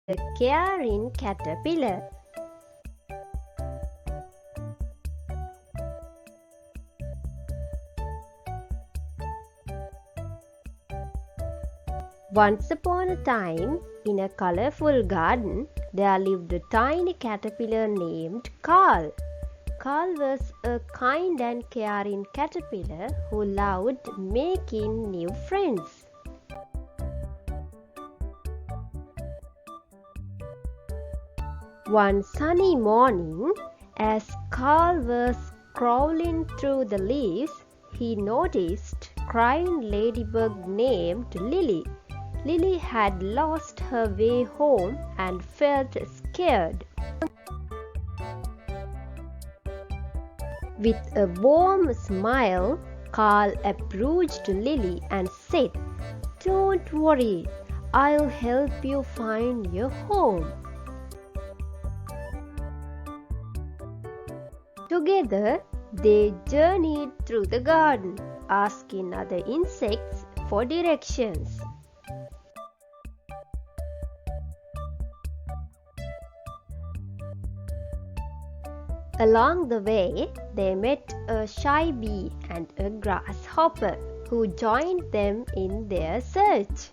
The caring caterpillar. Once upon a time, in a colorful garden, there lived a tiny caterpillar named Carl. Carl was a kind and caring caterpillar who loved making new friends. One sunny morning, as Carl was crawling through the leaves, he noticed a crying ladybug named Lily. Lily had lost her way home and felt scared. With a warm smile, Carl approached Lily and said, "Don't worry, I'll help you find your home." Together, they journeyed through the garden, asking other insects for directions. Along the way, they met a shy bee and a grasshopper who joined them in their search.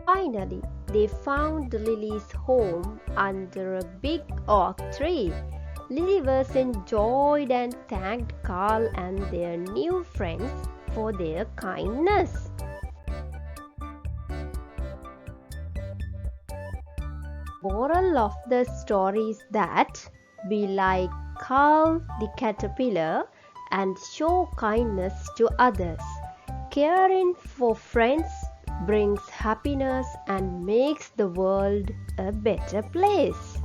Finally, they found Lily's home under a big oak tree. Lily was enjoyed and thanked Carl and their new friends for their kindness. Moral of the story is that be like Carl the caterpillar and show kindness to others. Caring for friends brings happiness and makes the world a better place.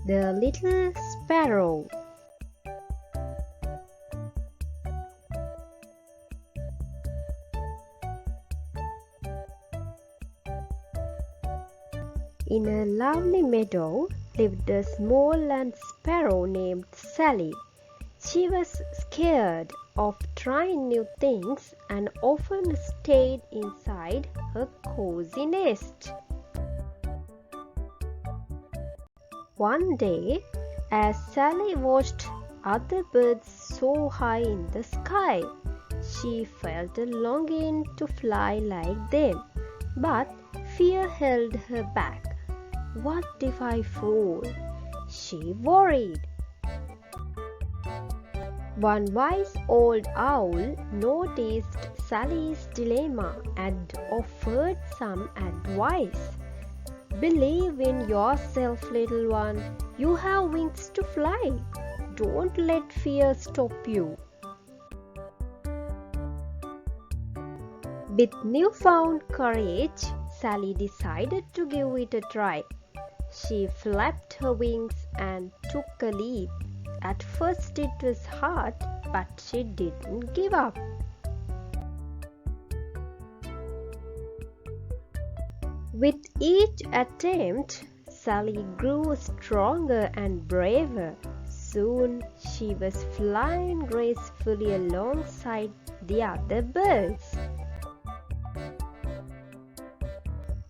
The little sparrow. In a lovely meadow lived a small land sparrow named Sally. She was scared of trying new things and often stayed inside her cozy nest. One day, as Sally watched other birds soar high in the sky, she felt a longing to fly like them, but fear held her back. What if I fall? She worried. One wise old owl noticed Sally's dilemma and offered some advice. "Believe in yourself, little one. You have wings to fly. Don't let fear stop you." With newfound courage, Sally decided to give it a try. She flapped her wings and took a leap. At first it was hard, but she didn't give up. With each attempt, Sally grew stronger and braver. Soon she was flying gracefully alongside the other birds.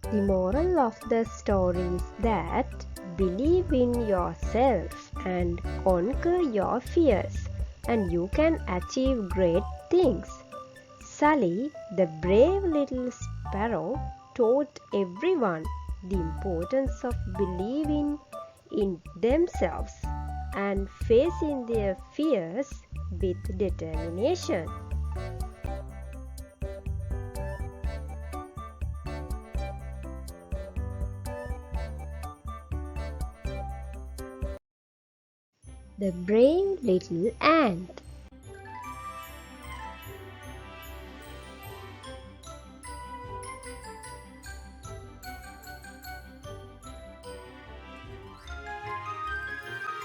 The moral of the story is that believe in yourself and conquer your fears, and you can achieve great things. Sally, the brave little sparrow, taught everyone the importance of believing in themselves and facing their fears with determination. The brave little ant.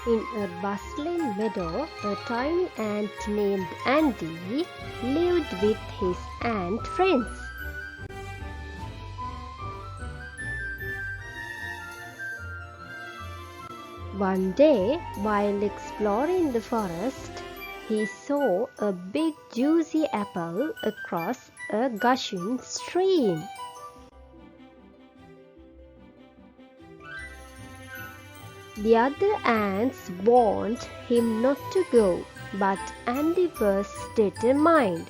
In a bustling meadow, a tiny ant named Andy lived with his ant friends. One day, while exploring the forest, he saw a big juicy apple across a gushing stream. The other ants warned him not to go, but Andy was determined.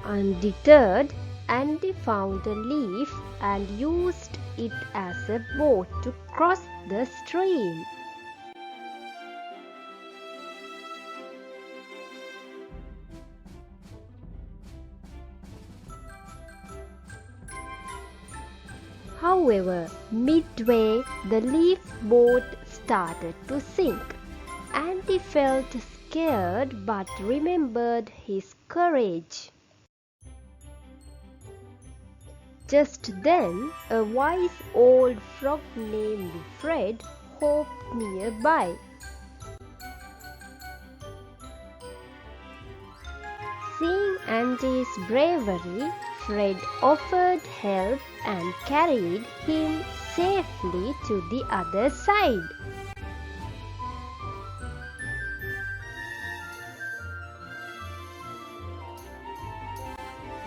Undeterred, Andy found a leaf and used it as a boat to cross the stream. However, midway the leaf boat started to sink. Andy felt scared but remembered his courage. Just then, a wise old frog named Fred hopped nearby. Seeing Andy's bravery, Fred offered help and carried him safely to the other side.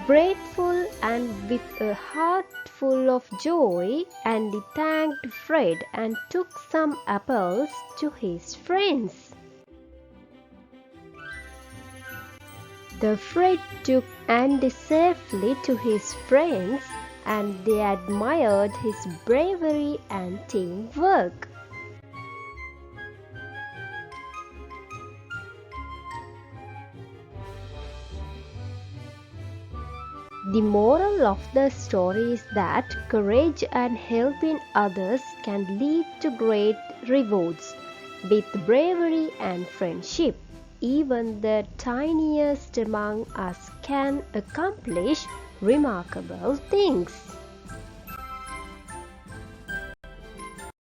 Grateful and with a heart full of joy, Andy thanked Fred and took some apples to his friends. The Fred took Andy safely to his friends and they admired his bravery and teamwork. The moral of the story is that courage and helping others can lead to great rewards. With bravery and friendship, even the tiniest among us can accomplish remarkable things.